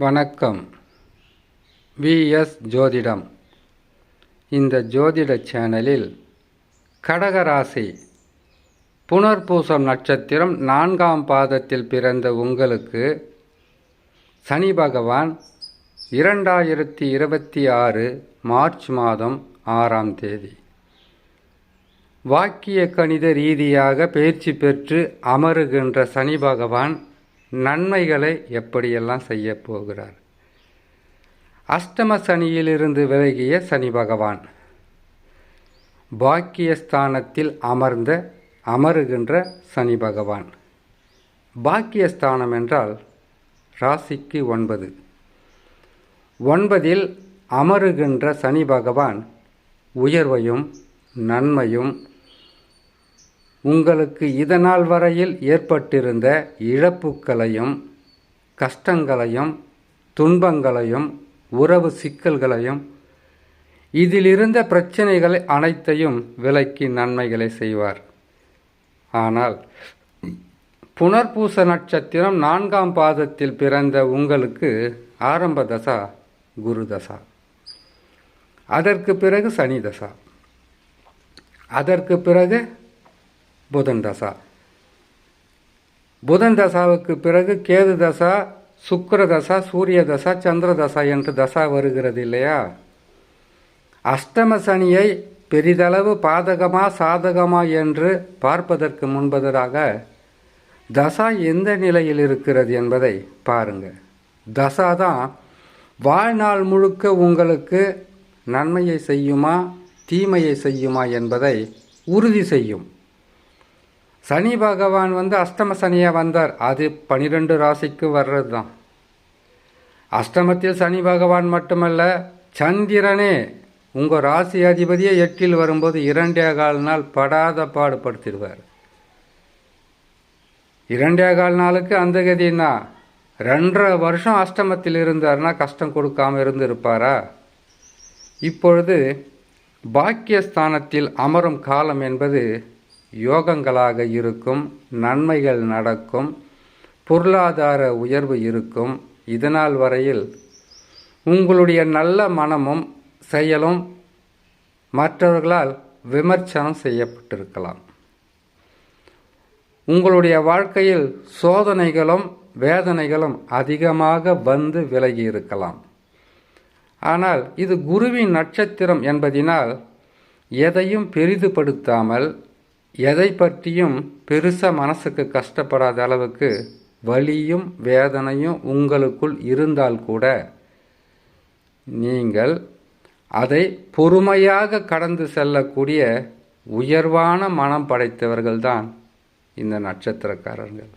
வணக்கம். விஎஸ் ஜோதிடம். இந்த ஜோதிட சேனலில் கடகராசி புனர்பூசம் நட்சத்திரம் 4ஆம் பாதத்தில் பிறந்த உங்களுக்கு சனி பகவான் 2026 மார்ச் மாதம் 6ஆம் தேதி வாக்கிய கணித ரீதியாக பயிற்சி பெற்று அமருகின்ற சனி பகவான் நன்மைகளை எப்படியெல்லாம் செய்ய போகிறார்? அஷ்டம சனியிலிருந்து விலகிய சனி பகவான் பாக்கியஸ்தானத்தில் அமருகின்ற சனி பகவான். பாக்கியஸ்தானம் என்றால் ராசிக்கு 9. 9இல் அமருகின்ற சனி பகவான் உயர்வையும் நன்மையும், உங்களுக்கு இதனால் வரையில் ஏற்பட்டிருந்த இழப்புக்களையும் கஷ்டங்களையும் துன்பங்களையும் உறவு சிக்கல்களையும் இதிலிருந்த பிரச்சனைகளை அனைத்தையும் விலக்கி நன்மைகளை செய்வார். ஆனால் புனர்பூச நட்சத்திரம் 4ஆம் பாதத்தில் பிறந்த உங்களுக்கு ஆரம்ப தசா குரு தசா, அதற்கு பிறகு சனி தசா, அதற்கு பிறகு புதன் தசா, புதன் தசாவுக்கு பிறகு கேது தசா, சுக்கிர தசா, சூரிய தசா, சந்திர தசா என்று தசா வருகிறது இல்லையா? அஷ்டம சனியை பெரிதளவு பாதகமா சாதகமா என்று பார்ப்பதற்கு முன்பதாக தசா எந்த நிலையில் இருக்கிறது என்பதை பாருங்க. தசா தான் வாழ்நாள் முழுக்க உங்களுக்கு நன்மையை செய்யுமா தீமையை செய்யுமா என்பதை உறுதி செய்யும். சனி பகவான் அஷ்டம சனியாக வந்தார். அது 12 ராசிக்கு வர்றது தான். அஷ்டமத்தில் சனி பகவான் மட்டுமல்ல, சந்திரனே உங்கள் ராசி அதிபதியே 8இல் வரும்போது 2.25 நாள் படாத பாடுபடுத்திடுவார். 2.25 நாளுக்கு அந்த கதின்னா 2.5 வருஷம் அஷ்டமத்தில் இருந்தார்னா கஷ்டம் கொடுக்காமல் இருந்திருப்பாரா? இப்பொழுது பாக்கியஸ்தானத்தில் அமரும் காலம் என்பது யோகங்களாக இருக்கும், நன்மைகள் நடக்கும், பொருளாதார உயர்வு இருக்கும். இதனால் வரையில் உங்களுடைய நல்ல மனமும் செயலும் மற்றவர்களால் விமர்சனம் செய்யப்பட்டிருக்கலாம். உங்களுடைய வாழ்க்கையில் சோதனைகளும் வேதனைகளும் அதிகமாக வந்து விலகி இருக்கலாம். ஆனால் இது குருவின் நட்சத்திரம் என்பதினால் எதையும் பெரிதுபடுத்தாமல், எதை பற்றியும் பெருசாக மனசுக்கு கஷ்டப்படாத அளவுக்கு வலியும் வேதனையும் உங்களுக்குள் இருந்தால் கூட நீங்கள் அதை பொறுமையாக கடந்து செல்லக்கூடிய உயர்வான மனம் படைத்தவர்கள்தான் இந்த நட்சத்திரக்காரர்கள்.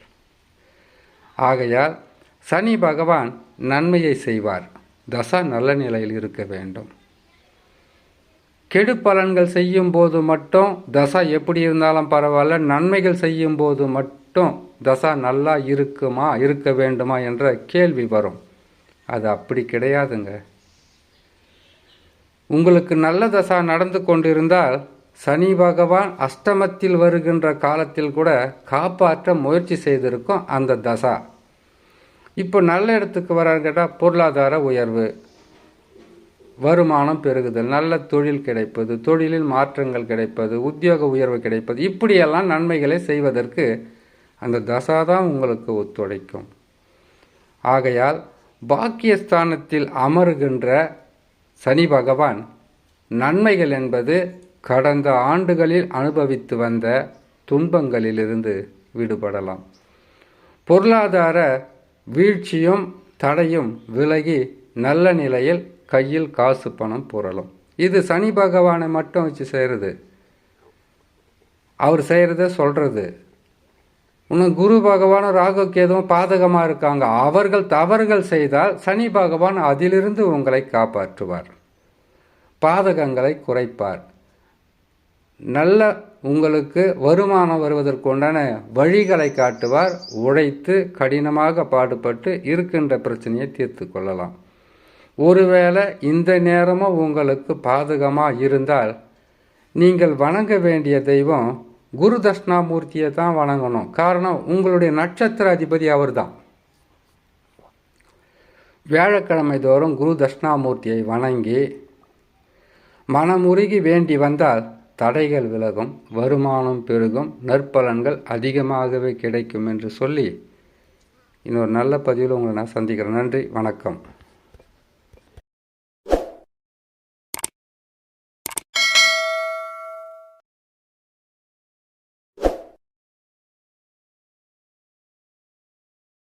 ஆகையால் சனி பகவான் நன்மையை செய்வார். தசா நல்ல நிலையில் இருக்க வேண்டும். கெடு பலன்கள் செய்யும் போது மட்டும் தசா எப்படி இருந்தாலும் பரவாயில்ல, நன்மைகள் செய்யும் போது மட்டும் தசா நல்லா இருக்க வேண்டுமா என்ற கேள்வி வரும். அது அப்படி கிடையாதுங்க. உங்களுக்கு நல்ல தசா நடந்து கொண்டிருந்தால் சனி பகவான் அஷ்டமத்தில் வருகின்ற காலத்தில் கூட காப்பாற்ற முயற்சி செய்திருக்கும் அந்த தசா. இப்போ நல்ல இடத்துக்கு வரான்னு கேட்டால் பொருளாதார உயர்வு, வருமானம் பெருகுதல், நல்ல தொழில் கிடைப்பது, தொழிலில் மாற்றங்கள் கிடைப்பது, உத்தியோக உயர்வு கிடைப்பது, இப்படியெல்லாம் நன்மைகளை செய்வதற்கு அந்த தசா தான் உங்களுக்கு ஒத்துழைக்கும். ஆகையால் பாக்கியஸ்தானத்தில் அமருகின்ற சனி பகவான் நன்மைகள் என்பது கடந்த ஆண்டுகளில் அனுபவித்து வந்த துன்பங்களிலிருந்து விடுபடலாம். பொருளாதார வீழ்ச்சியும் தடையும் விலகி நல்ல நிலையில் கையில் காசு பணம் புரளும். இது சனி பகவானை மட்டும் வச்சு செய்கிறது. அவர் செய்கிறத சொல்கிறது. இன்னும் குரு பகவானும் ராகு கேதுவும் பாதகமாக இருக்காங்க. அவர்கள் தவறுகள் செய்தால் சனி பகவான் அதிலிருந்து உங்களை காப்பாற்றுவார், பாதகங்களை குறைப்பார், நல்ல உங்களுக்கு வருமானம் வருவதற்குண்டான வழிகளை காட்டுவார். உழைத்து கடினமாக பாடுபட்டு இருக்கின்ற பிரச்சனையை தீர்த்து கொள்ளலாம். ஒருவேளை இந்த நேரமும் உங்களுக்கு பாதகமாக இருந்தால் நீங்கள் வணங்க வேண்டிய தெய்வம் குரு தட்சிணாமூர்த்தியை தான் வணங்கணும். காரணம், உங்களுடைய நட்சத்திர அதிபதி அவர் தான். வியாழக்கிழமை தோறும் குரு தட்சிணாமூர்த்தியை வணங்கி மனமுருகி வேண்டி வந்தால் தடைகள் விலகும், வருமானம் பெருகும், நற்பலன்கள் அதிகமாகவே கிடைக்கும் என்று சொல்லி இன்னொரு நல்ல பதிவில் உங்களை நான் சந்திக்கிறேன். நன்றி, வணக்கம்.